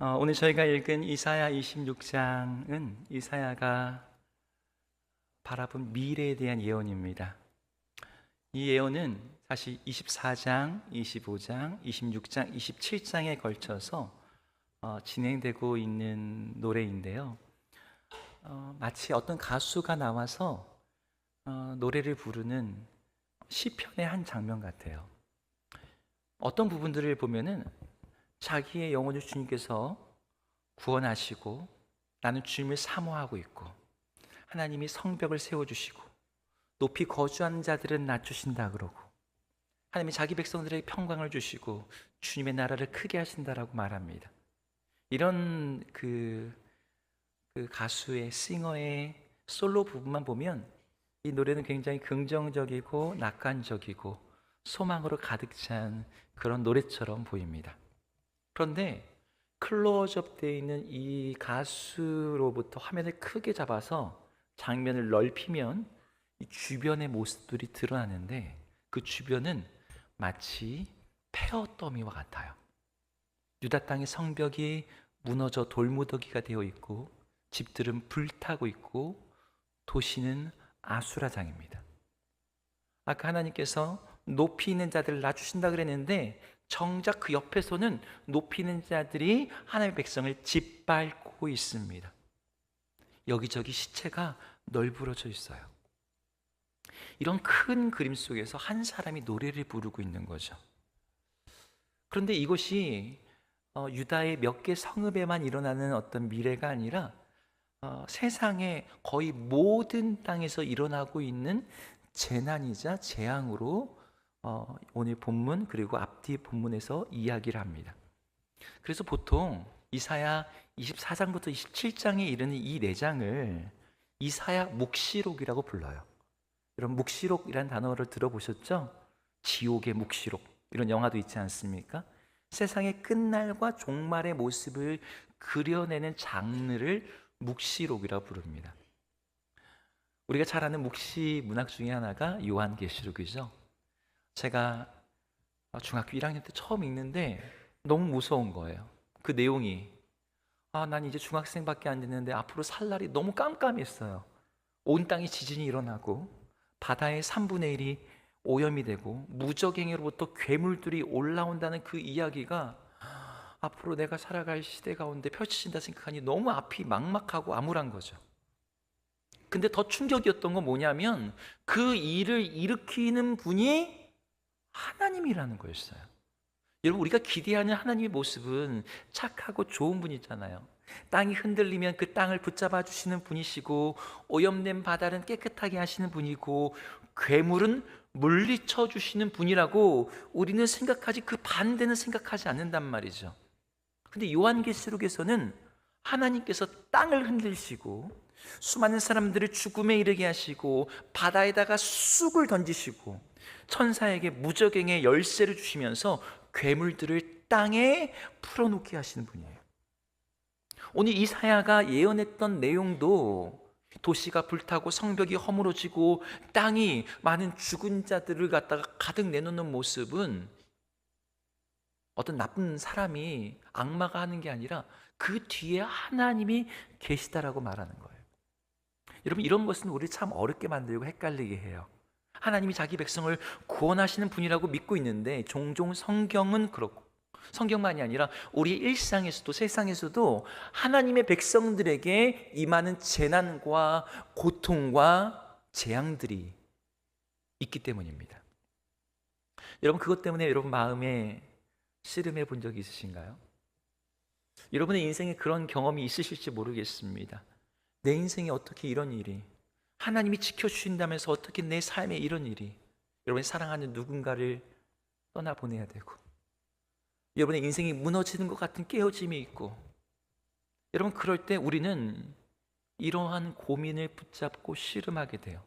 오늘 저희가 읽은 이사야 26장은 이사야가 바라본 미래에 대한 예언입니다. 이 예언은 사실 24장, 25장, 26장, 27장에 걸쳐서 진행되고 있는 노래인데요. 마치 어떤 가수가 나와서 노래를 부르는 시편의 한 장면 같아요. 어떤 부분들을 보면은 자기의 영혼을 주님께서 구원하시고 나는 주님을 사모하고 있고 하나님이 성벽을 세워주시고 높이 거주하는 자들은 낮추신다 그러고 하나님이 자기 백성들에게 평강을 주시고 주님의 나라를 크게 하신다라고 말합니다. 이런 그 가수의 싱어의 솔로 부분만 보면 이 노래는 굉장히 긍정적이고 낙관적이고 소망으로 가득 찬 그런 노래처럼 보입니다. 그런데 클로즈업 되어 있는 이 가수로부터 화면을 크게 잡아서 장면을 넓히면 이 주변의 모습들이 드러나는데 그 주변은 마치 폐허 더미와 같아요. 유다 땅의 성벽이 무너져 돌무더기가 되어 있고 집들은 불타고 있고 도시는 아수라장입니다. 아까 하나님께서 높이 있는 자들을 낮추신다 그랬는데 정작 그 옆에서는 높이 있는 자들이 하나님의 백성을 짓밟고 있습니다. 여기저기 시체가 널브러져 있어요. 이런 큰 그림 속에서 한 사람이 노래를 부르고 있는 거죠. 그런데 이것이 유다의 몇 개 성읍에만 일어나는 어떤 미래가 아니라 세상의 거의 모든 땅에서 일어나고 있는 재난이자 재앙으로 오늘 본문 그리고 앞뒤 본문에서 이야기를 합니다. 그래서 보통 이사야 24장부터 27장에 이르는 이 4장을 이사야 묵시록이라고 불러요. 여러분 묵시록이라는 단어를 들어보셨죠? 지옥의 묵시록 이런 영화도 있지 않습니까? 세상의 끝날과 종말의 모습을 그려내는 장르를 묵시록이라고 부릅니다. 우리가 잘 아는 묵시 문학 중에 하나가 요한계시록이죠. 제가 중학교 1학년 때 처음 읽는데 너무 무서운 거예요. 그 내용이 난 이제 중학생밖에 안 됐는데 앞으로 살 날이 너무 깜깜했어요. 온 땅에 지진이 일어나고 바다의 3분의 1이 오염이 되고 무적행으로부터 괴물들이 올라온다는 그 이야기가 앞으로 내가 살아갈 시대 가운데 펼쳐진다 생각하니 너무 앞이 막막하고 암울한 거죠. 근데 더 충격이었던 건 뭐냐면 그 일을 일으키는 분이 하나님이라는 거였어요. 여러분 우리가 기대하는 하나님의 모습은 착하고 좋은 분이잖아요. 땅이 흔들리면 그 땅을 붙잡아 주시는 분이시고 오염된 바다는 깨끗하게 하시는 분이고 괴물은 물리쳐 주시는 분이라고 우리는 생각하지 그 반대는 생각하지 않는단 말이죠. 근데 요한계시록에서는 하나님께서 땅을 흔들시고 수많은 사람들을 죽음에 이르게 하시고 바다에다가 쑥을 던지시고 천사에게 무적행의 열쇠를 주시면서 괴물들을 땅에 풀어놓게 하시는 분이에요. 오늘 이사야가 예언했던 내용도 도시가 불타고 성벽이 허물어지고 땅이 많은 죽은 자들을 갖다가 가득 내놓는 모습은 어떤 나쁜 사람이 악마가 하는 게 아니라 그 뒤에 하나님이 계시다라고 말하는 거예요. 여러분 이런 것은 우리 참 어렵게 만들고 헷갈리게 해요. 하나님이 자기 백성을 구원하시는 분이라고 믿고 있는데 종종 성경은 그렇고 성경만이 아니라 우리 일상에서도 세상에서도 하나님의 백성들에게 임하는 재난과 고통과 재앙들이 있기 때문입니다. 여러분 그것 때문에 여러분 마음에 씨름해 본 적이 있으신가요? 여러분의 인생에 그런 경험이 있으실지 모르겠습니다. 내 인생에 어떻게 이런 일이 하나님이 지켜주신다면서 어떻게 내 삶에 이런 일이 여러분이 사랑하는 누군가를 떠나보내야 되고 여러분의 인생이 무너지는 것 같은 깨어짐이 있고 여러분 그럴 때 우리는 이러한 고민을 붙잡고 씨름하게 돼요.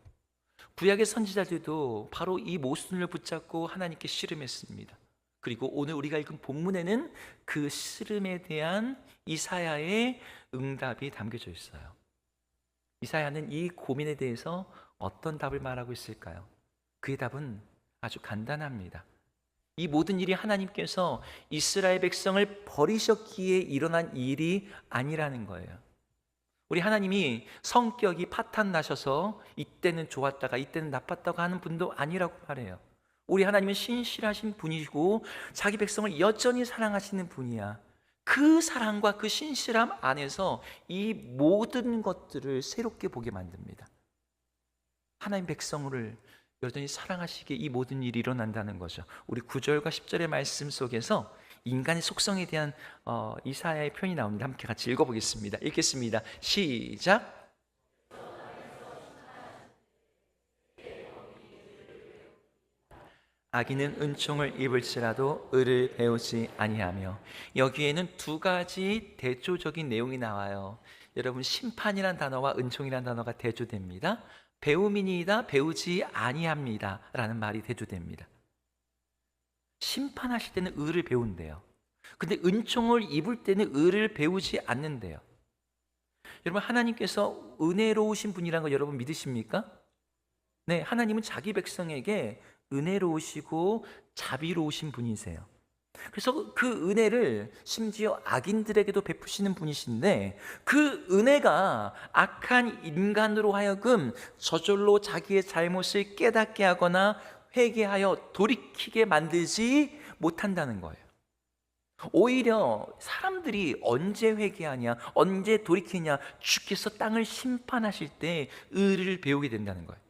구약의 선지자들도 바로 이 모순을 붙잡고 하나님께 씨름했습니다. 그리고 오늘 우리가 읽은 본문에는 그 씨름에 대한 이사야의 응답이 담겨져 있어요. 이사야는 이 고민에 대해서 어떤 답을 말하고 있을까요? 그의 답은 아주 간단합니다. 이 모든 일이 하나님께서 이스라엘 백성을 버리셨기에 일어난 일이 아니라는 거예요. 우리 하나님이 성격이 파탄 나셔서 이때는 좋았다가 이때는 나빴다고 하는 분도 아니라고 말해요. 우리 하나님은 신실하신 분이고 자기 백성을 여전히 사랑하시는 분이야. 그 사랑과 그 신실함 안에서 이 모든 것들을 새롭게 보게 만듭니다. 하나님 백성을 여전히 사랑하시기에 이 모든 일이 일어난다는 거죠. 우리 9절과 10절의 말씀 속에서 인간의 속성에 대한 이사야의 표현이 나옵니다. 함께 같이 읽어보겠습니다. 읽겠습니다. 시작. 악인은 은총을 입을지라도 의를 배우지 아니하며. 여기에는 두 가지 대조적인 내용이 나와요. 여러분, 심판이란 단어와 은총이란 단어가 대조됩니다. 배움이니이다, 배우지 아니합니다 라는 말이 대조됩니다. 심판하실 때는 의를 배운대요. 근데 은총을 입을 때는 의를 배우지 않는데요. 여러분, 하나님께서 은혜로우신 분이라는 거 여러분 믿으십니까? 네, 하나님은 자기 백성에게 은혜로우시고 자비로우신 분이세요. 그래서 그 은혜를 심지어 악인들에게도 베푸시는 분이신데, 그 은혜가 악한 인간으로 하여금 저절로 자기의 잘못을 깨닫게 하거나 회개하여 돌이키게 만들지 못한다는 거예요. 오히려 사람들이 언제 회개하냐, 언제 돌이키냐, 주께서 땅을 심판하실 때 의를 배우게 된다는 거예요.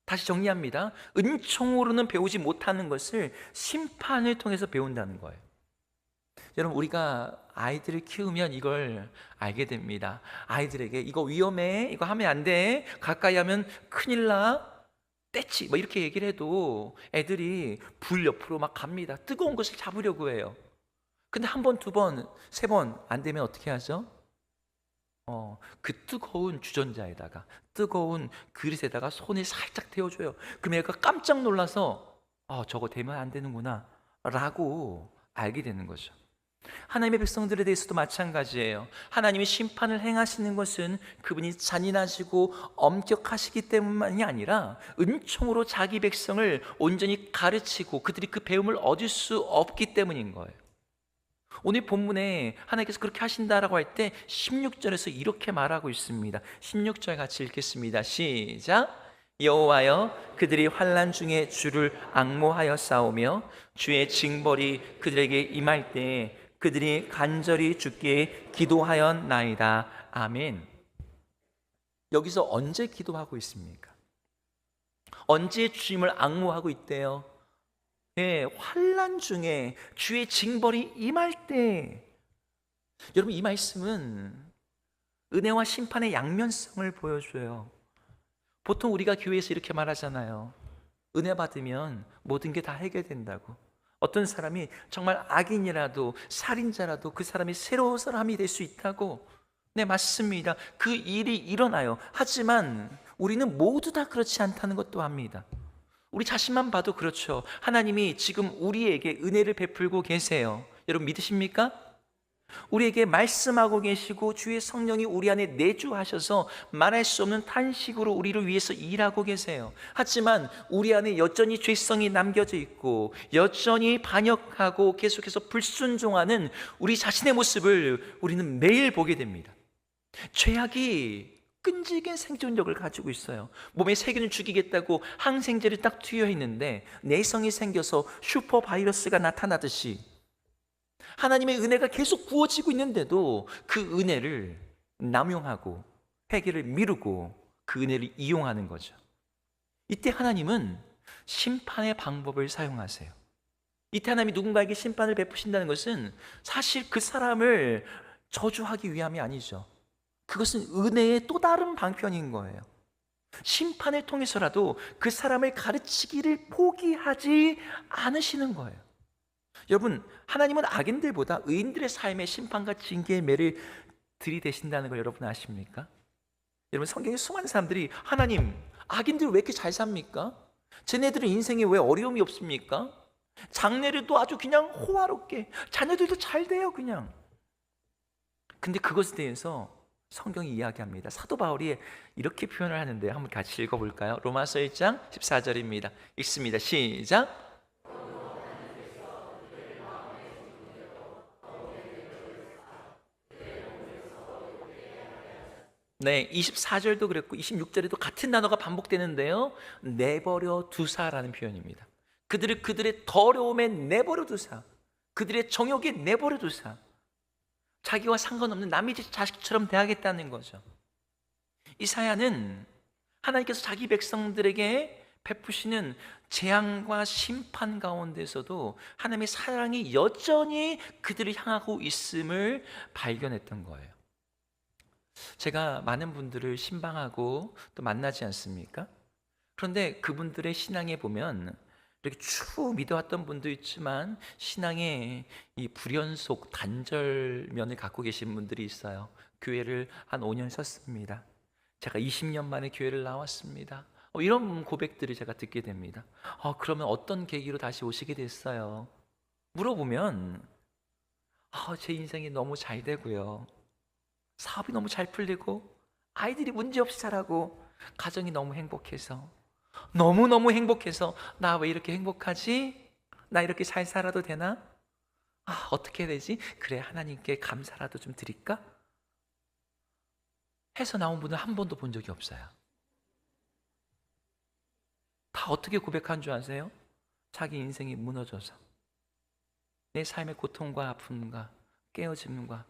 다시 정리합니다. 은총으로는 배우지 못하는 것을 심판을 통해서 배운다는 거예요. 여러분, 우리가 아이들을 키우면 이걸 알게 됩니다. 아이들에게 이거 위험해, 이거 하면 안 돼, 가까이 하면 큰일 나, 떼치, 뭐 이렇게 얘기를 해도 애들이 불 옆으로 막 갑니다. 뜨거운 것을 잡으려고 해요. 근데 한 번, 두 번, 세 번 안 되면 어떻게 하죠? 그 뜨거운 주전자에다가, 뜨거운 그릇에다가 손을 살짝 데워줘요. 그럼 얘가 깜짝 놀라서 저거 되면 안 되는구나 라고 알게 되는 거죠. 하나님의 백성들에 대해서도 마찬가지예요. 하나님이 심판을 행하시는 것은 그분이 잔인하시고 엄격하시기 때문만이 아니라 은총으로 자기 백성을 온전히 가르치고 그들이 그 배움을 얻을 수 없기 때문인 거예요. 오늘 본문에 하나님께서 그렇게 하신다라고 할 때 16절에서 이렇게 말하고 있습니다. 16절 같이 읽겠습니다. 시작. 여호와여, 그들이 환난 중에 주를 앙모하여 싸우며 주의 징벌이 그들에게 임할 때 그들이 간절히 주께 기도하였나이다. 아멘. 여기서 언제 기도하고 있습니까? 언제 주님을 앙모하고 있대요? 네, 환난 중에 주의 징벌이 임할 때. 여러분, 이 말씀은 은혜와 심판의 양면성을 보여줘요. 보통 우리가 교회에서 이렇게 말하잖아요. 은혜 받으면 모든 게 다 해결된다고. 어떤 사람이 정말 악인이라도 살인자라도 그 사람이 새로운 사람이 될 수 있다고. 네, 맞습니다. 그 일이 일어나요. 하지만 우리는 모두 다 그렇지 않다는 것도 압니다. 우리 자신만 봐도 그렇죠. 하나님이 지금 우리에게 은혜를 베풀고 계세요. 여러분 믿으십니까? 우리에게 말씀하고 계시고 주의 성령이 우리 안에 내주하셔서 말할 수 없는 탄식으로 우리를 위해서 일하고 계세요. 하지만 우리 안에 여전히 죄성이 남겨져 있고 여전히 반역하고 계속해서 불순종하는 우리 자신의 모습을 우리는 매일 보게 됩니다. 죄악이 끈질긴 생존력을 가지고 있어요. 몸에 세균을 죽이겠다고 항생제를 딱 투여있는데 내성이 생겨서 슈퍼 바이러스가 나타나듯이 하나님의 은혜가 계속 부어지고 있는데도 그 은혜를 남용하고 회개를 미루고 그 은혜를 이용하는 거죠. 이때 하나님은 심판의 방법을 사용하세요. 이때 하나님이 누군가에게 심판을 베푸신다는 것은 사실 그 사람을 저주하기 위함이 아니죠. 그것은 은혜의 또 다른 방편인 거예요. 심판을 통해서라도 그 사람을 가르치기를 포기하지 않으시는 거예요. 여러분, 하나님은 악인들보다 의인들의 삶에 심판과 징계의 매를 들이대신다는 걸 여러분 아십니까? 여러분, 성경에 수많은 사람들이 하나님, 악인들 왜 이렇게 잘 삽니까? 쟤네들은 인생에 왜 어려움이 없습니까? 장래를 아주 그냥 호화롭게, 자녀들도 잘 돼요 그냥. 근데 그것에 대해서 성경이 이야기합니다. 사도 바울이 이렇게 표현을 하는데 한번 같이 읽어볼까요? 로마서 1장 14절입니다. 읽습니다. 시작. 네, 24절도 그랬고 26절에도 같은 단어가 반복되는데요. 내버려 두사라는 표현입니다. 그들을 그들의 더러움에 내버려 두사, 그들의 정욕에 내버려 두사, 자기와 상관없는 남의 자식처럼 대하겠다는 거죠. 이사야는 하나님께서 자기 백성들에게 베푸시는 재앙과 심판 가운데서도 하나님의 사랑이 여전히 그들을 향하고 있음을 발견했던 거예요. 제가 많은 분들을 신방하고 또 만나지 않습니까? 그런데 그분들의 신앙에 보면 이렇게 쭉 믿어왔던 분도 있지만 신앙에 이 불연속 단절면을 갖고 계신 분들이 있어요. 교회를 한 5년 섰습니다. 제가 20년 만에 교회를 나왔습니다. 이런 고백들을 제가 듣게 됩니다. 그러면 어떤 계기로 다시 오시게 됐어요? 물어보면 제 인생이 너무 잘 되고요, 사업이 너무 잘 풀리고 아이들이 문제없이 자라고 가정이 너무 행복해서, 너무너무 행복해서 나 왜 이렇게 행복하지? 나 이렇게 잘 살아도 되나? 어떻게 해야 되지? 그래, 하나님께 감사라도 좀 드릴까? 해서 나온 분은 한 번도 본 적이 없어요. 다 어떻게 고백한 줄 아세요? 자기 인생이 무너져서, 내 삶의 고통과 아픔과 깨어짐과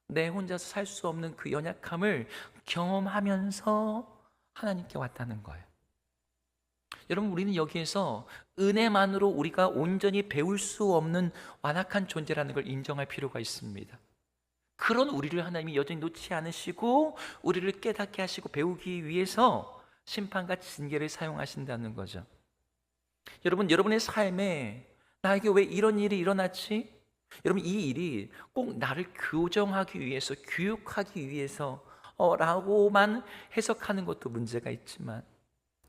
내 혼자서 살 수 없는 그 연약함을 경험하면서 하나님께 왔다는 거예요. 여러분, 우리는 여기에서 은혜만으로 우리가 온전히 배울 수 없는 완악한 존재라는 걸 인정할 필요가 있습니다. 그런 우리를 하나님이 여전히 놓지 않으시고 우리를 깨닫게 하시고 배우기 위해서 심판과 징계를 사용하신다는 거죠. 여러분, 여러분의 삶에 나에게 왜 이런 일이 일어났지? 여러분, 이 일이 꼭 나를 교정하기 위해서, 교육하기 위해서 라고만 해석하는 것도 문제가 있지만,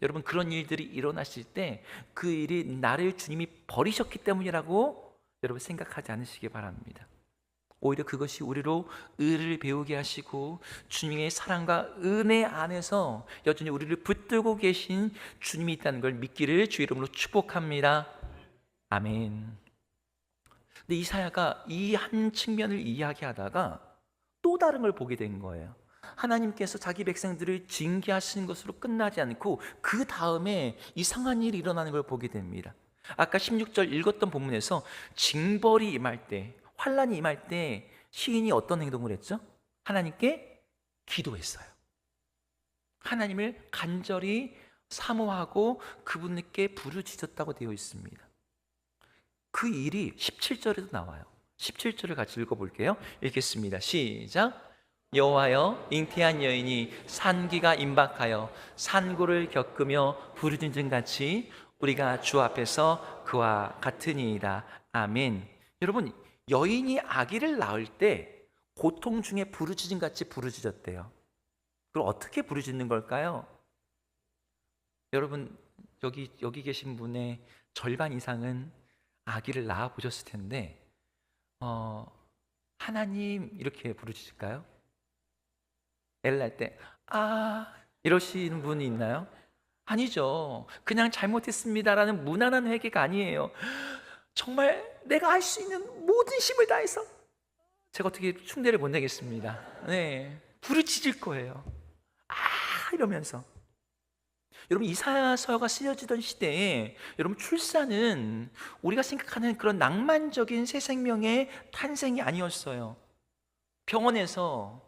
여러분, 그런 일들이 일어났을 때 그 일이 나를 주님이 버리셨기 때문이라고 여러분 생각하지 않으시기 바랍니다. 오히려 그것이 우리로 의를 배우게 하시고 주님의 사랑과 은혜 안에서 여전히 우리를 붙들고 계신 주님이 있다는 걸 믿기를 주 이름으로 축복합니다. 아멘. 근데 이사야가 이 한 측면을 이야기하다가 또 다른 걸 보게 된 거예요. 하나님께서 자기 백성들을 징계하시는 것으로 끝나지 않고 그 다음에 이상한 일이 일어나는 걸 보게 됩니다. 아까 16절 읽었던 본문에서 징벌이 임할 때, 환란이 임할 때 시인이 어떤 행동을 했죠? 하나님께 기도했어요. 하나님을 간절히 사모하고 그분께 부르짖었다고 되어 있습니다. 그 일이 17절에도 나와요. 17절을 같이 읽어볼게요. 읽겠습니다. 시작. 여호와여, 잉태한 여인이 산기가 임박하여 산고를 겪으며 부르짖은 같이 우리가 주 앞에서 그와 같으니이다. 아멘. 여러분, 여인이 아기를 낳을 때 고통 중에 부르짖은 같이 부르짖었대요. 그럼 어떻게 부르짖는 걸까요? 여러분, 여기 계신 분의 절반 이상은 아기를 낳아 보셨을 텐데 하나님 이렇게 부르짖을까요? 애를 낳을 때 이러시는 분이 있나요? 아니죠. 그냥 잘못했습니다라는 무난한 회개가 아니에요. 정말 내가 할 수 있는 모든 힘을 다해서 제가 어떻게 흉내를 못 내겠습니다. 네, 부르짖을 거예요. 이러면서. 여러분, 이사야서가 쓰여지던 시대에 여러분, 출산은 우리가 생각하는 그런 낭만적인 새 생명의 탄생이 아니었어요. 병원에서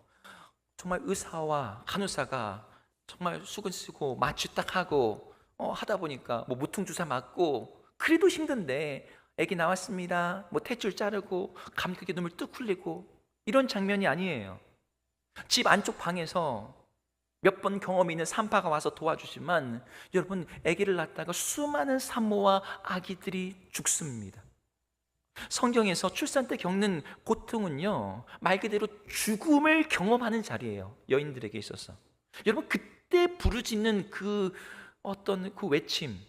정말 의사와 간호사가 정말 수건 쓰고 마취 딱 하고 하다 보니까 뭐 무통주사 맞고 그래도 힘든데 아기 나왔습니다, 뭐 탯줄 자르고 감격의 눈물 뚝 흘리고 이런 장면이 아니에요. 집 안쪽 방에서 몇 번 경험이 있는 산파가 와서 도와주지만 여러분, 아기를 낳다가 수많은 산모와 아기들이 죽습니다. 성경에서 출산 때 겪는 고통은요, 말 그대로 죽음을 경험하는 자리예요. 여인들에게 있어서. 여러분, 그때 부르짖는 그 어떤 그 외침,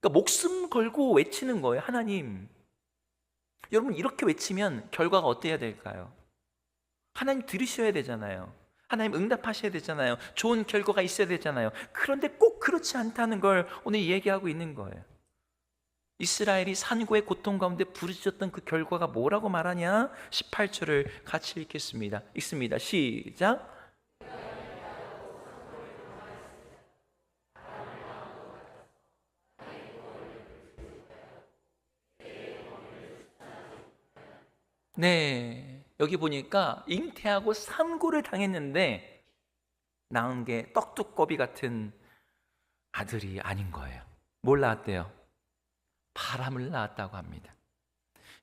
그러니까 목숨 걸고 외치는 거예요. 하나님. 여러분, 이렇게 외치면 결과가 어때야 될까요? 하나님 들으셔야 되잖아요. 하나님 응답하셔야 되잖아요. 좋은 결과가 있어야 되잖아요. 그런데 꼭 그렇지 않다는 걸 오늘 얘기하고 있는 거예요. 이스라엘이 산고의 고통 가운데 부르짖었던 그 결과가 뭐라고 말하냐? 18절을 같이 읽겠습니다. 읽습니다. 시작. 네, 여기 보니까 잉태하고 산고를 당했는데 낳은 게 떡두꺼비 같은 아들이 아닌 거예요. 뭘 낳았대요? 바람을 낳았다고 합니다.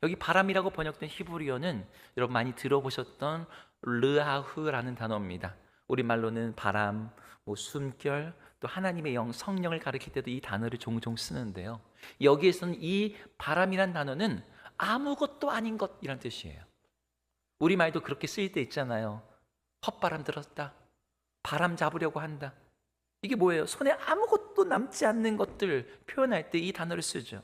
여기 바람이라고 번역된 히브리어는 여러분 많이 들어보셨던 르하흐라는 단어입니다. 우리말로는 바람, 숨결, 또 하나님의 영, 성령을 가리킬 때도 이 단어를 종종 쓰는데요. 여기에서는 이 바람이란 단어는 아무것도 아닌 것이란 뜻이에요. 우리말도 그렇게 쓰일 때 있잖아요. 헛바람 들었다, 바람 잡으려고 한다. 이게 뭐예요? 손에 아무것도 남지 않는 것들 표현할 때 이 단어를 쓰죠.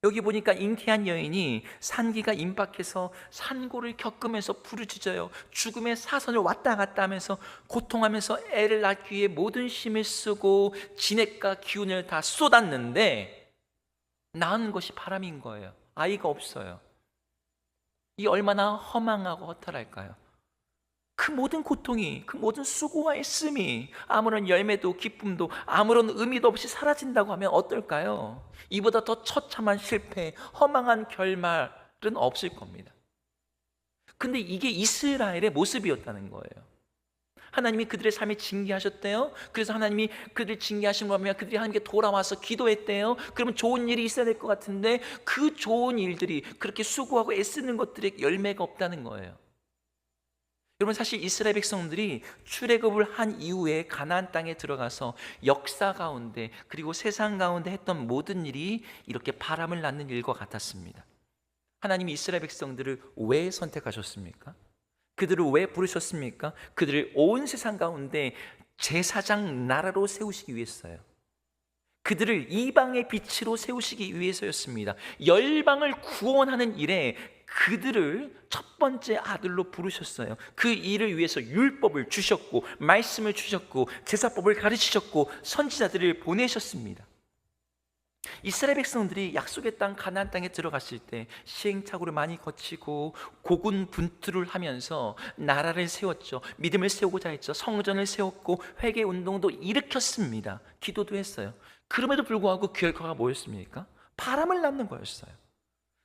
여기 보니까 잉태한 여인이 산기가 임박해서 산고를 겪으면서 부르짖어요. 죽음의 사선을 왔다 갔다 하면서 고통하면서 애를 낳기 위해 모든 힘을 쓰고 진액과 기운을 다 쏟았는데 낳은 것이 바람인 거예요. 아이가 없어요. 이 얼마나 허망하고 허탈할까요? 그 모든 고통이, 그 모든 수고와 애씀이 아무런 열매도 기쁨도 아무런 의미도 없이 사라진다고 하면 어떨까요? 이보다 더 처참한 실패, 허망한 결말은 없을 겁니다. 근데 이게 이스라엘의 모습이었다는 거예요. 하나님이 그들의 삶에 징계하셨대요. 그래서 하나님이 그들을 징계하신 거면 그들이 하나님께 돌아와서 기도했대요. 그러면 좋은 일이 있어야 될 것 같은데 그 좋은 일들이 그렇게 수고하고 애쓰는 것들의 열매가 없다는 거예요. 여러분, 사실 이스라엘 백성들이 출애굽을 한 이후에 가나안 땅에 들어가서 역사 가운데 그리고 세상 가운데 했던 모든 일이 이렇게 바람을 낳는 일과 같았습니다. 하나님이 이스라엘 백성들을 왜 선택하셨습니까? 그들을 왜 부르셨습니까? 그들을 온 세상 가운데 제사장 나라로 세우시기 위해서요. 그들을 이방의 빛으로 세우시기 위해서였습니다. 열방을 구원하는 일에 그들을 첫 번째 아들로 부르셨어요. 그 일을 위해서 율법을 주셨고 말씀을 주셨고 제사법을 가르치셨고 선지자들을 보내셨습니다. 이스라엘 백성들이 약속의 땅 가나안 땅에 들어갔을 때 시행착오를 많이 거치고 고군분투를 하면서 나라를 세웠죠. 믿음을 세우고자 했죠. 성전을 세웠고 회개 운동도 일으켰습니다. 기도도 했어요. 그럼에도 불구하고 그 결과가 뭐였습니까? 바람을 낳는 거였어요.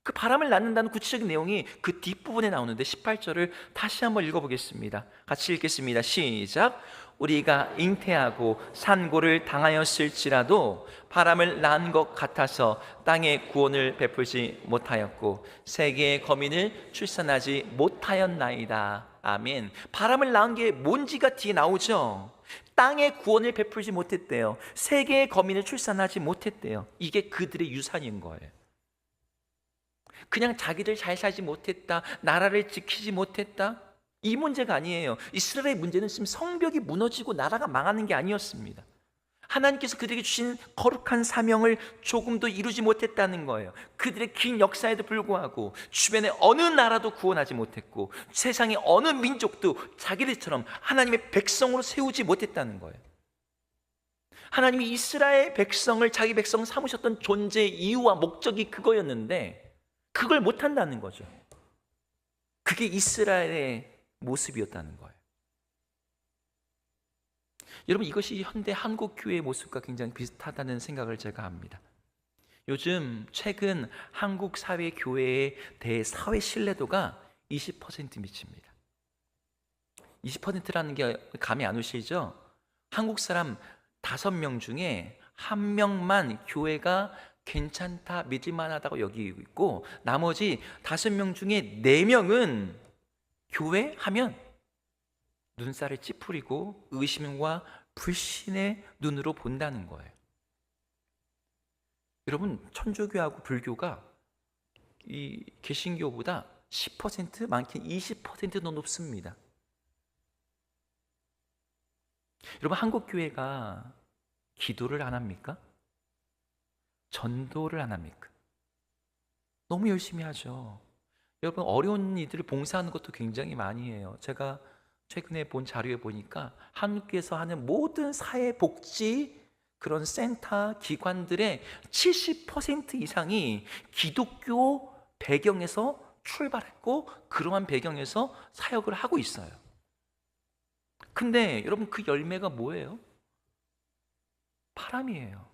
그 바람을 낳는다는 구체적인 내용이 그 뒷부분에 나오는데 18절을 다시 한번 읽어보겠습니다. 같이 읽겠습니다. 시작. 우리가 잉태하고 산고를 당하였을지라도 바람을 낳은 것 같아서 땅에 구원을 베풀지 못하였고 세계의 거민을 출산하지 못하였나이다. 아멘. 바람을 낳은 게 뭔지가 뒤에 나오죠. 땅에 구원을 베풀지 못했대요. 세계의 거민을 출산하지 못했대요. 이게 그들의 유산인 거예요. 그냥 자기들 잘 살지 못했다, 나라를 지키지 못했다, 이 문제가 아니에요. 이스라엘의 문제는 지금 성벽이 무너지고 나라가 망하는 게 아니었습니다. 하나님께서 그들에게 주신 거룩한 사명을 조금도 이루지 못했다는 거예요. 그들의 긴 역사에도 불구하고 주변의 어느 나라도 구원하지 못했고 세상의 어느 민족도 자기들처럼 하나님의 백성으로 세우지 못했다는 거예요. 하나님이 이스라엘 백성을 자기 백성 삼으셨던 존재의 이유와 목적이 그거였는데 그걸 못한다는 거죠. 그게 이스라엘의 모습이었다는 거예요. 여러분, 이것이 현대 한국 교회의 모습과 굉장히 비슷하다는 생각을 제가 합니다. 요즘 최근 한국 사회 교회에 대해 사회 신뢰도가 20% 미칩니다. 20%라는 게 감이 안 오시죠? 한국 사람 5명 중에 1명만 교회가 괜찮다, 믿을만하다고 여기고 있고 나머지 5명 중에 4명은 교회 하면 눈살을 찌푸리고 의심과 불신의 눈으로 본다는 거예요. 여러분, 천주교하고 불교가 이 개신교보다 10% 많게는 20%더 높습니다. 여러분, 한국 교회가 기도를 안 합니까? 전도를 안 합니까? 너무 열심히 하죠. 여러분, 어려운 이들을 봉사하는 것도 굉장히 많이 해요. 제가 최근에 본 자료에 보니까 한국에서 하는 모든 사회복지 그런 센터 기관들의 70% 이상이 기독교 배경에서 출발했고 그러한 배경에서 사역을 하고 있어요. 근데 여러분, 그 열매가 뭐예요? 바람이에요.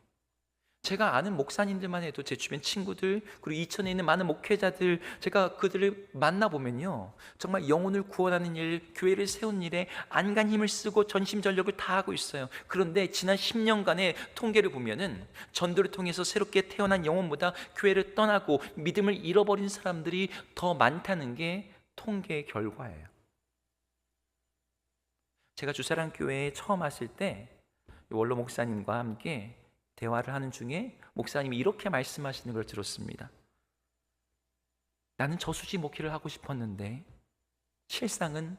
제가 아는 목사님들만 해도 제 주변 친구들, 그리고 이천에 있는 많은 목회자들, 제가 그들을 만나보면요, 정말 영혼을 구원하는 일, 교회를 세운 일에 안간 힘을 쓰고 전심전력을 다하고 있어요. 그런데 지난 10년간의 통계를 보면은 전도를 통해서 새롭게 태어난 영혼보다 교회를 떠나고 믿음을 잃어버린 사람들이 더 많다는 게 통계의 결과예요. 제가 주사랑 교회에 처음 왔을 때 원로 목사님과 함께 대화를 하는 중에 목사님이 이렇게 말씀하시는 걸 들었습니다. 나는 저수지 목회를 하고 싶었는데 실상은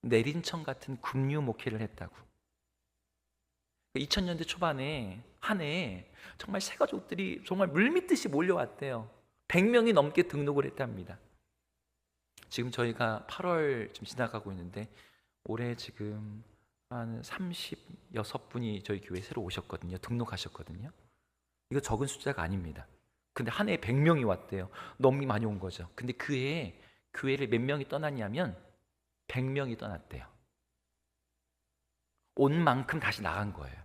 내린천 같은 금류 목회를 했다고. 2000년대 초반에 한 해에 정말 새가족들이 정말 물밀듯이 몰려왔대요. 100명이 넘게 등록을 했답니다. 지금 저희가 8월 좀 지나가고 있는데 올해 지금 한 36분이 저희 교회에 새로 오셨거든요. 등록하셨거든요. 이거 적은 숫자가 아닙니다. 근데 한 해에 100명이 왔대요. 너무 많이 온 거죠. 근데 그 해에 교회를 몇 명이 떠났냐면 100명이 떠났대요. 온 만큼 다시 나간 거예요.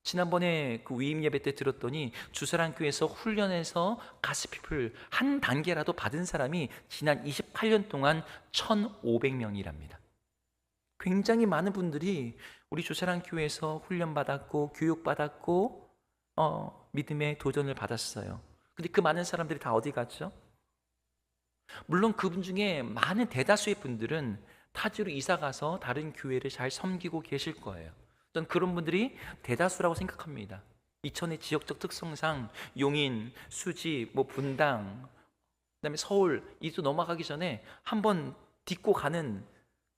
지난번에 그 위임 예배 때 들었더니 주사랑 교회에서 훈련해서 가스피플 한 단계라도 받은 사람이 지난 28년 동안 1,500명이랍니다. 굉장히 많은 분들이 우리 주사랑 교회에서 훈련받았고 교육받았고 믿음의 도전을 받았어요. 근데 그 많은 사람들이 다 어디 갔죠? 물론 그분 중에 많은 대다수의 분들은 타지로 이사가서 다른 교회를 잘 섬기고 계실 거예요. 저는 그런 분들이 대다수라고 생각합니다. 이천의 지역적 특성상 용인, 수지, 분당, 그다음에 서울 이도 넘어가기 전에 한번 딛고 가는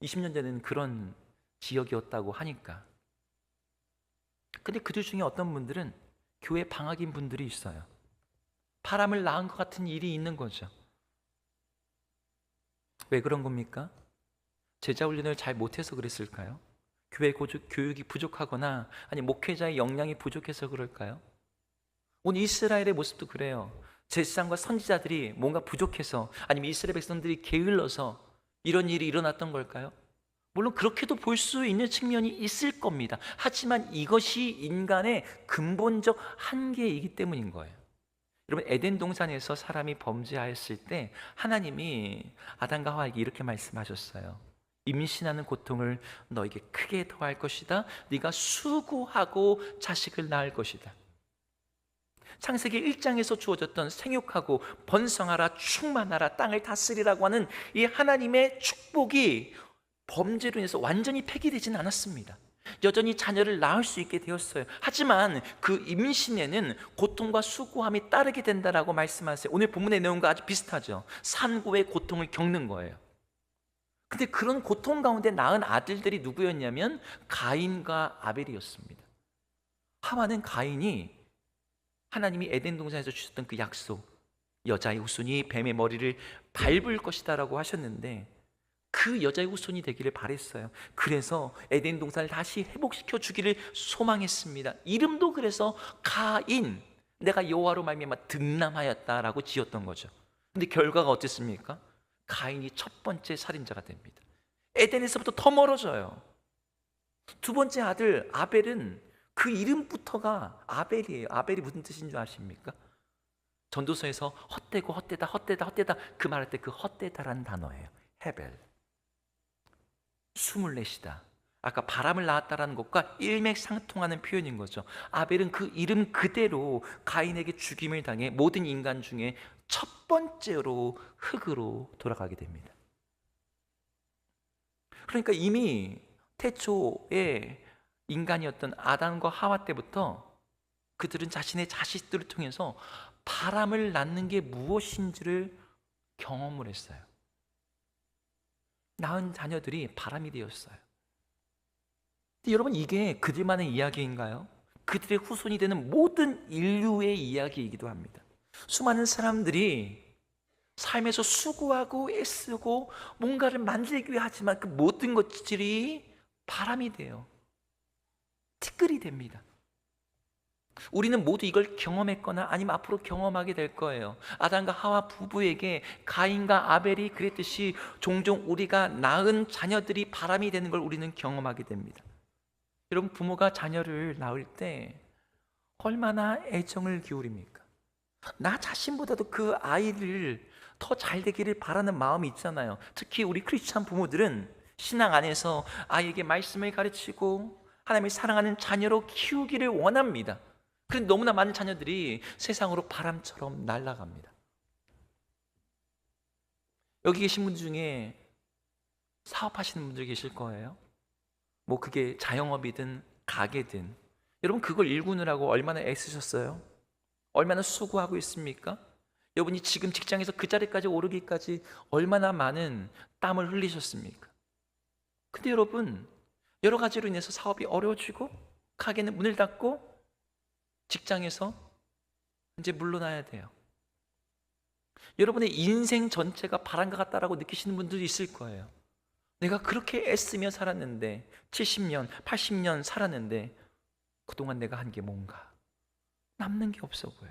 20년 전에는 그런 지역이었다고 하니까. 근데 그들 중에 어떤 분들은 교회 방학인 분들이 있어요. 바람을 낳은 것 같은 일이 있는 거죠. 왜 그런 겁니까? 제자 훈련을 잘 못해서 그랬을까요? 교회 교육이 부족하거나 아니 목회자의 역량이 부족해서 그럴까요? 오늘 이스라엘의 모습도 그래요. 제사장과 선지자들이 뭔가 부족해서 아니면 이스라엘 백성들이 게을러서 이런 일이 일어났던 걸까요? 물론 그렇게도 볼 수 있는 측면이 있을 겁니다. 하지만 이것이 인간의 근본적 한계이기 때문인 거예요. 여러분, 에덴 동산에서 사람이 범죄하였을 때 하나님이 아담과 하와에게 이렇게 말씀하셨어요. 임신하는 고통을 너에게 크게 더할 것이다. 네가 수고하고 자식을 낳을 것이다. 창세기 1장에서 주어졌던 생육하고 번성하라 충만하라 땅을 다스리라고 하는 이 하나님의 축복이 범죄로 인해서 완전히 폐기되지는 않았습니다. 여전히 자녀를 낳을 수 있게 되었어요. 하지만 그 임신에는 고통과 수고함이 따르게 된다라고 말씀하세요. 오늘 본문의 내용과 아주 비슷하죠. 산고의 고통을 겪는 거예요. 근데 그런 고통 가운데 낳은 아들들이 누구였냐면 가인과 아벨이었습니다. 하와는 가인이 하나님이 에덴 동산에서 주셨던 그 약속, 여자의 후손이 뱀의 머리를 밟을 것이다라고 하셨는데 그 여자의 후손이 되기를 바랬어요. 그래서 에덴 동산을 다시 회복시켜 주기를 소망했습니다. 이름도 그래서 가인, 내가 여호와로 말미암아 득남하였다라고 지었던 거죠. 근데 결과가 어땠습니까? 가인이 첫 번째 살인자가 됩니다. 에덴에서부터 더 멀어져요. 두 번째 아들 아벨은 그 이름부터가 아벨이에요. 아벨이 무슨 뜻인 줄 아십니까? 전도서에서 헛되고 헛되다 헛되다 헛되다 그 말할 때 그 헛되다라는 단어예요. 헤벨. 숨을 내쉬다. 아까 바람을 낳았다라는 것과 일맥상통하는 표현인 거죠. 아벨은 그 이름 그대로 가인에게 죽임을 당해 모든 인간 중에 첫 번째로 흙으로 돌아가게 됩니다. 그러니까 이미 태초에 인간이었던 아담과 하와 때부터 그들은 자신의 자식들을 통해서 바람을 낳는 게 무엇인지를 경험을 했어요. 낳은 자녀들이 바람이 되었어요. 근데 여러분, 이게 그들만의 이야기인가요? 그들의 후손이 되는 모든 인류의 이야기이기도 합니다. 수많은 사람들이 삶에서 수고하고 애쓰고 뭔가를 만들기 위해 하지만 그 모든 것들이 바람이 돼요. 티끌이 됩니다. 우리는 모두 이걸 경험했거나 아니면 앞으로 경험하게 될 거예요. 아담과 하와 부부에게 가인과 아벨이 그랬듯이 종종 우리가 낳은 자녀들이 바람이 되는 걸 우리는 경험하게 됩니다. 여러분, 부모가 자녀를 낳을 때 얼마나 애정을 기울입니까? 나 자신보다도 그 아이를 더 잘 되기를 바라는 마음이 있잖아요. 특히 우리 크리스찬 부모들은 신앙 안에서 아이에게 말씀을 가르치고 하나님을 사랑하는 자녀로 키우기를 원합니다. 그런데 너무나 많은 자녀들이 세상으로 바람처럼 날아갑니다. 여기 계신 분 중에 사업하시는 분들 계실 거예요. 뭐 그게 자영업이든 가게든 여러분 그걸 일구느라고 얼마나 애쓰셨어요? 얼마나 수고하고 있습니까? 여러분이 지금 직장에서 그 자리까지 오르기까지 얼마나 많은 땀을 흘리셨습니까? 근데 여러분 여러 가지로 인해서 사업이 어려워지고 가게는 문을 닫고 직장에서 이제 물러나야 돼요. 여러분의 인생 전체가 바람과 같다라고 느끼시는 분들도 있을 거예요. 내가 그렇게 애쓰며 살았는데 70년, 80년 살았는데 그동안 내가 한 게 뭔가 남는 게 없어 보여.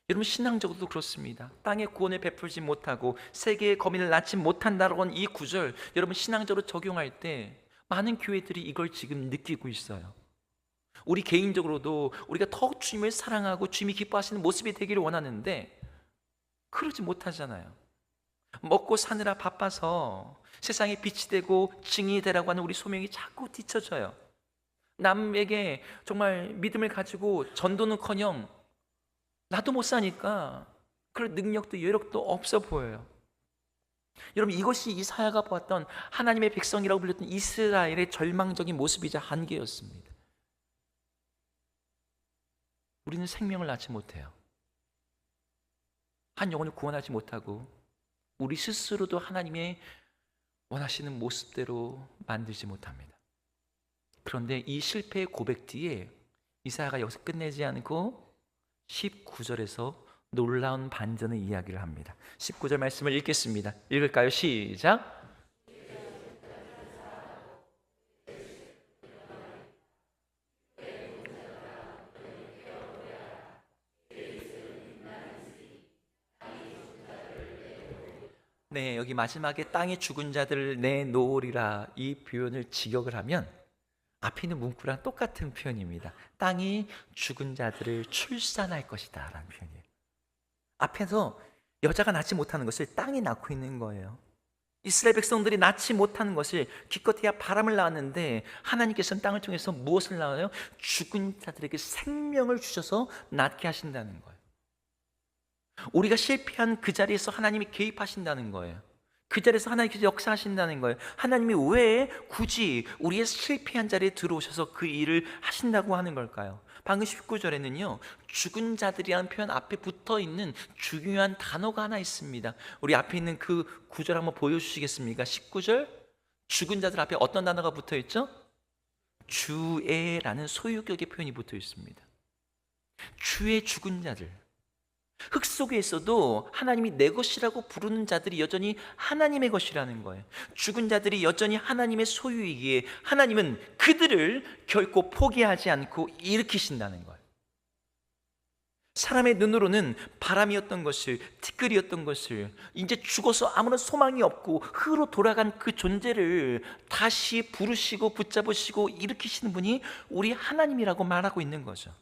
여러분 신앙적으로도 그렇습니다. 땅에 구원을 베풀지 못하고 세계의 거민을 낳지 못한다라고 하는 이 구절 여러분 신앙적으로 적용할 때 많은 교회들이 이걸 지금 느끼고 있어요. 우리 개인적으로도 우리가 더욱 주님을 사랑하고 주님이 기뻐하시는 모습이 되기를 원하는데 그러지 못하잖아요. 먹고 사느라 바빠서 세상에 빛이 되고 증인이 되라고 하는 우리 소명이 자꾸 뒤처져요. 남에게 정말 믿음을 가지고 전도는커녕 나도 못 사니까 그럴 능력도 여력도 없어 보여요. 여러분 이것이 이사야가 보았던 하나님의 백성이라고 불렸던 이스라엘의 절망적인 모습이자 한계였습니다. 우리는 생명을 낳지 못해요. 한 영혼을 구원하지 못하고 우리 스스로도 하나님의 원하시는 모습대로 만들지 못합니다. 그런데 이 실패의 고백 뒤에 이사야가 여기서 끝내지 않고 19절에서 놀라운 반전의 이야기를 합니다. 19절 말씀을 읽겠습니다. 읽을까요? 시작. 네, 여기 마지막에 땅에 죽은 자들을 내놓으리라 이 표현을 직역을 하면 앞에 있는 문구랑 똑같은 표현입니다. 땅이 죽은 자들을 출산할 것이다 라는 표현이에요. 앞에서 여자가 낳지 못하는 것을 땅이 낳고 있는 거예요. 이스라엘 백성들이 낳지 못하는 것을 기껏해야 바람을 낳았는데 하나님께서는 땅을 통해서 무엇을 낳아요? 죽은 자들에게 생명을 주셔서 낳게 하신다는 거예요. 우리가 실패한 그 자리에서 하나님이 개입하신다는 거예요. 그 자리에서 하나님께서 역사하신다는 거예요. 하나님이 왜 굳이 우리의 실패한 자리에 들어오셔서 그 일을 하신다고 하는 걸까요? 방금 19절에는요 죽은 자들이라는 표현 앞에 붙어있는 중요한 단어가 하나 있습니다. 우리 앞에 있는 그 구절 한번 보여주시겠습니까? 19절 죽은 자들 앞에 어떤 단어가 붙어있죠? 주의라는 소유격의 표현이 붙어있습니다. 주의 죽은 자들, 흙 속에 있어도 하나님이 내 것이라고 부르는 자들이 여전히 하나님의 것이라는 거예요. 죽은 자들이 여전히 하나님의 소유이기에 하나님은 그들을 결코 포기하지 않고 일으키신다는 거예요. 사람의 눈으로는 바람이었던 것을, 티끌이었던 것을, 이제 죽어서 아무런 소망이 없고 흙으로 돌아간 그 존재를 다시 부르시고 붙잡으시고 일으키시는 분이 우리 하나님이라고 말하고 있는 거죠.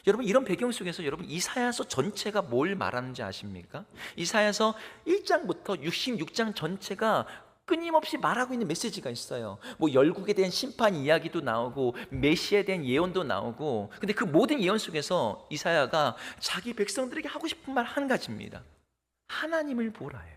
여러분 이런 배경 속에서 여러분 이사야서 전체가 뭘 말하는지 아십니까? 이사야서 1장부터 66장 전체가 끊임없이 말하고 있는 메시지가 있어요. 뭐 열국에 대한 심판 이야기도 나오고 메시아에 대한 예언도 나오고, 근데 그 모든 예언 속에서 이사야가 자기 백성들에게 하고 싶은 말 한 가지입니다. 하나님을 보라예요.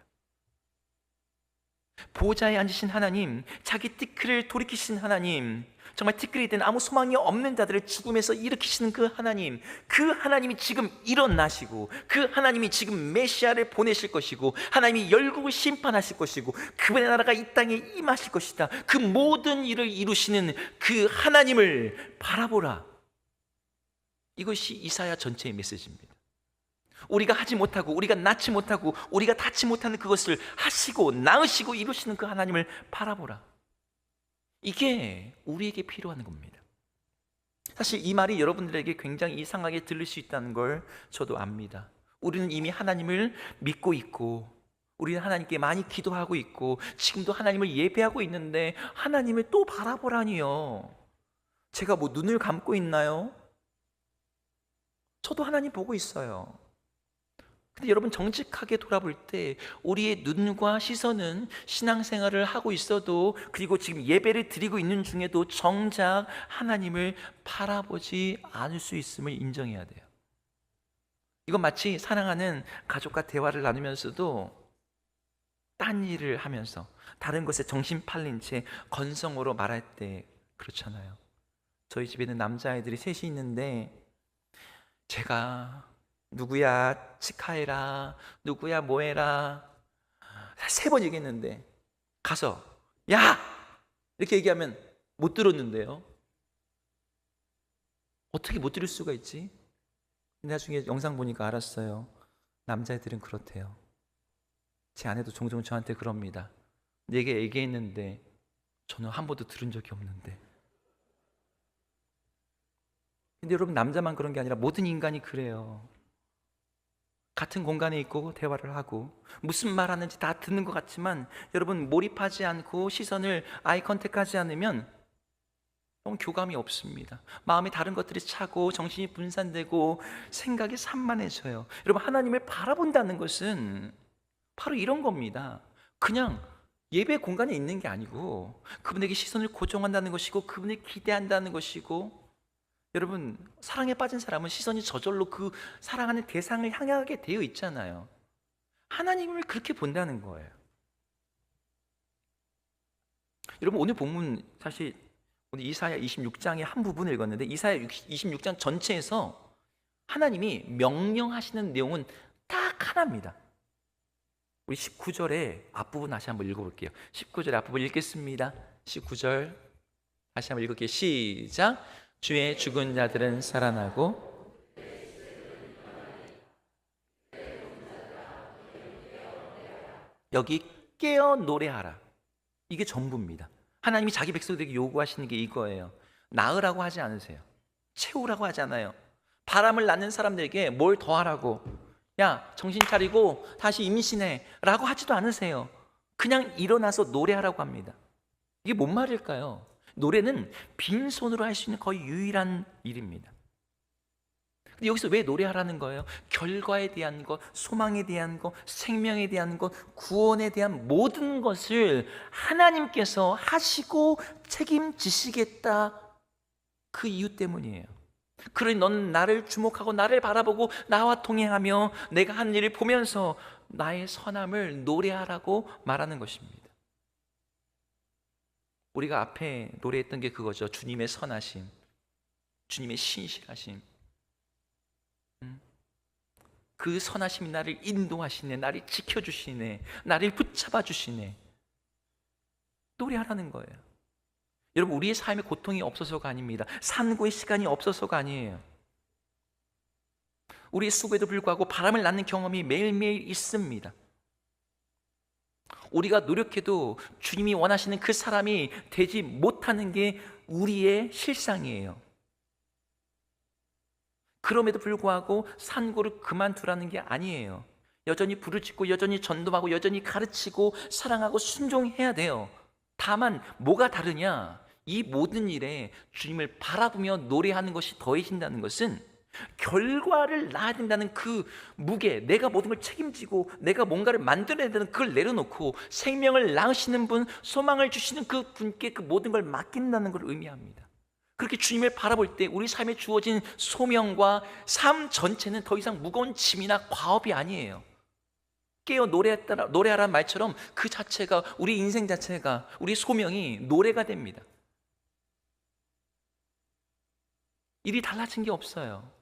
보좌에 앉으신 하나님, 자기 티끌을 돌이키신 하나님, 정말 티끌이 된 아무 소망이 없는 자들을 죽음에서 일으키시는 그 하나님, 그 하나님이 지금 일어나시고 그 하나님이 지금 메시아를 보내실 것이고 하나님이 열국을 심판하실 것이고 그분의 나라가 이 땅에 임하실 것이다. 그 모든 일을 이루시는 그 하나님을 바라보라. 이것이 이사야 전체의 메시지입니다. 우리가 하지 못하고 우리가 낳지 못하고 우리가 닿지 못하는 그것을 하시고 낳으시고 이루시는 그 하나님을 바라보라. 이게 우리에게 필요한 겁니다. 사실 이 말이 여러분들에게 굉장히 이상하게 들릴 수 있다는 걸 저도 압니다. 우리는 이미 하나님을 믿고 있고 우리는 하나님께 많이 기도하고 있고 지금도 하나님을 예배하고 있는데 하나님을 또 바라보라니요. 제가 뭐 눈을 감고 있나요? 저도 하나님 보고 있어요. 근데 여러분, 정직하게 돌아볼 때 우리의 눈과 시선은 신앙생활을 하고 있어도, 그리고 지금 예배를 드리고 있는 중에도 정작 하나님을 바라보지 않을 수 있음을 인정해야 돼요. 이건 마치 사랑하는 가족과 대화를 나누면서도 딴 일을 하면서 다른 것에 정신 팔린 채 건성으로 말할 때 그렇잖아요. 저희 집에는 남자아이들이 셋이 있는데, 제가 누구야 치카해라, 누구야 뭐해라 3번 얘기했는데 가서 야! 이렇게 얘기하면 못 들었는데요. 어떻게 못 들을 수가 있지? 나중에 영상 보니까 알았어요. 남자애들은 그렇대요. 제 아내도 종종 저한테 그럽니다. 내게 얘기했는데 저는 한 번도 들은 적이 없는데. 근데 여러분, 남자만 그런 게 아니라 모든 인간이 그래요. 같은 공간에 있고 대화를 하고 무슨 말 하는지 다 듣는 것 같지만, 여러분, 몰입하지 않고 시선을 아이 컨택하지 않으면 교감이 없습니다. 마음에 다른 것들이 차고 정신이 분산되고 생각이 산만해져요. 여러분, 하나님을 바라본다는 것은 바로 이런 겁니다. 그냥 예배 공간에 있는 게 아니고 그분에게 시선을 고정한다는 것이고 그분을 기대한다는 것이고, 여러분, 사랑에 빠진 사람은 시선이 저절로 그 사랑하는 대상을 향하게 되어 있잖아요. 하나님을 그렇게 본다는 거예요. 여러분, 오늘 본문 사실 오늘 이사야 26장의 한 부분을 읽었는데, 이사야 26장 전체에서 하나님이 명령하시는 내용은 딱 하나입니다. 우리 19절의 앞부분 다시 한번 읽어볼게요. 19절 앞부분 읽겠습니다. 19절 다시 한번 읽을게요. 시작. 주의 죽은 자들은 살아나고 여기 깨어 노래하라. 이게 전부입니다. 하나님이 자기 백성들에게 요구하시는 게 이거예요. 나으라고 하지 않으세요. 채우라고 하지 않아요. 바람을 낳는 사람들에게 뭘 더하라고, 야 정신 차리고 다시 임신해 라고 하지도 않으세요. 그냥 일어나서 노래하라고 합니다. 이게 뭔 말일까요? 노래는 빈손으로 할 수 있는 거의 유일한 일입니다. 근데 여기서 왜 노래하라는 거예요? 결과에 대한 것, 소망에 대한 것, 생명에 대한 것, 구원에 대한 모든 것을 하나님께서 하시고 책임지시겠다, 그 이유 때문이에요. 그러니 너는 나를 주목하고 나를 바라보고 나와 동행하며 내가 한 일을 보면서 나의 선함을 노래하라고 말하는 것입니다. 우리가 앞에 노래했던 게 그거죠. 주님의 선하심, 주님의 신실하심. 그 선하심이 나를 인도하시네, 나를 지켜주시네, 나를 붙잡아 주시네. 노래하라는 거예요. 여러분, 우리의 삶에 고통이 없어서가 아닙니다. 산고의 시간이 없어서가 아니에요. 우리의 수고에도 불구하고 바람을 낳는 경험이 매일매일 있습니다. 우리가 노력해도 주님이 원하시는 그 사람이 되지 못하는 게 우리의 실상이에요. 그럼에도 불구하고 산고를 그만두라는 게 아니에요. 여전히 부르짖고 여전히 전도하고 여전히 가르치고 사랑하고 순종해야 돼요. 다만 뭐가 다르냐? 이 모든 일에 주님을 바라보며 노래하는 것이 더해진다는 것은 결과를 낳아야 된다는 그 무게, 내가 모든 걸 책임지고 내가 뭔가를 만들어야 되는 그걸 내려놓고 생명을 낳으시는 분, 소망을 주시는 그 분께 그 모든 걸 맡긴다는 걸 의미합니다. 그렇게 주님을 바라볼 때 우리 삶에 주어진 소명과 삶 전체는 더 이상 무거운 짐이나 과업이 아니에요. 깨어 노래하라는 말처럼 그 자체가, 우리 인생 자체가, 우리 소명이 노래가 됩니다. 일이 달라진 게 없어요.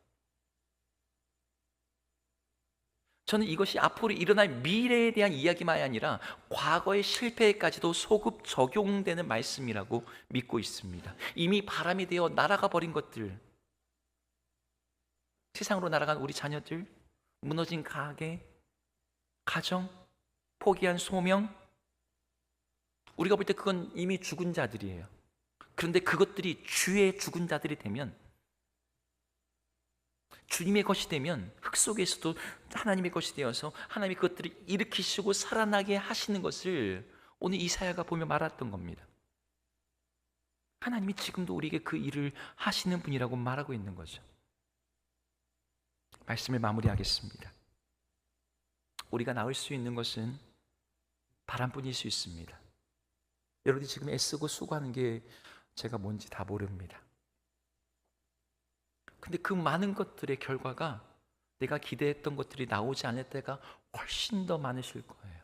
저는 이것이 앞으로 일어날 미래에 대한 이야기만이 아니라 과거의 실패에까지도 소급 적용되는 말씀이라고 믿고 있습니다. 이미 바람이 되어 날아가 버린 것들, 세상으로 날아간 우리 자녀들, 무너진 가게, 가정, 포기한 소명, 우리가 볼 때 그건 이미 죽은 자들이에요. 그런데 그것들이 주의 죽은 자들이 되면, 주님의 것이 되면 흙 속에서도 하나님의 것이 되어서 하나님이 그것들을 일으키시고 살아나게 하시는 것을 오늘 이사야가 보며 말했던 겁니다. 하나님이 지금도 우리에게 그 일을 하시는 분이라고 말하고 있는 거죠. 말씀을 마무리하겠습니다. 우리가 나을 수 있는 것은 바람뿐일 수 있습니다. 여러분이 지금 애쓰고 수고하는 게 제가 뭔지 다 모릅니다. 근데 그 많은 것들의 결과가 내가 기대했던 것들이 나오지 않을 때가 훨씬 더 많으실 거예요.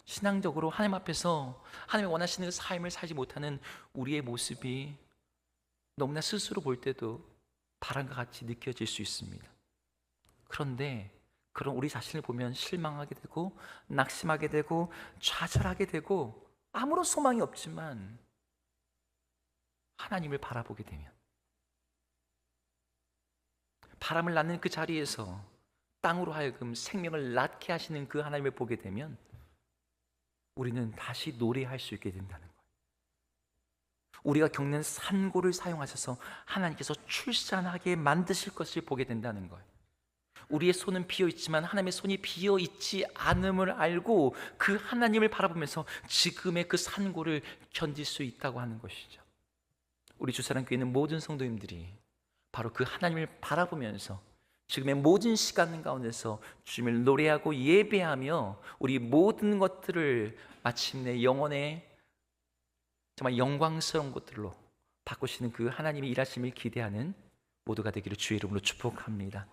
신앙적으로 하나님 앞에서 하나님이 원하시는 그 삶을 살지 못하는 우리의 모습이 너무나 스스로 볼 때도 바람과 같이 느껴질 수 있습니다. 그런데 그런 우리 자신을 보면 실망하게 되고 낙심하게 되고 좌절하게 되고 아무런 소망이 없지만 하나님을 바라보게 되면 바람을 낳는 그 자리에서 땅으로 하여금 생명을 낳게 하시는 그 하나님을 보게 되면 우리는 다시 노래할 수 있게 된다는 거예요. 우리가 겪는 산고를 사용하셔서 하나님께서 출산하게 만드실 것을 보게 된다는 거예요. 우리의 손은 비어 있지만 하나님의 손이 비어 있지 않음을 알고 그 하나님을 바라보면서 지금의 그 산고를 견딜 수 있다고 하는 것이죠. 우리 주사랑교회 있는 모든 성도님들이 바로 그 하나님을 바라보면서 지금의 모든 시간 가운데서 주님을 노래하고 예배하며 우리 모든 것들을 마침내 영혼의 정말 영광스러운 것들로 바꾸시는 그 하나님의 일하심을 기대하는 모두가 되기를 주의 이름으로 축복합니다.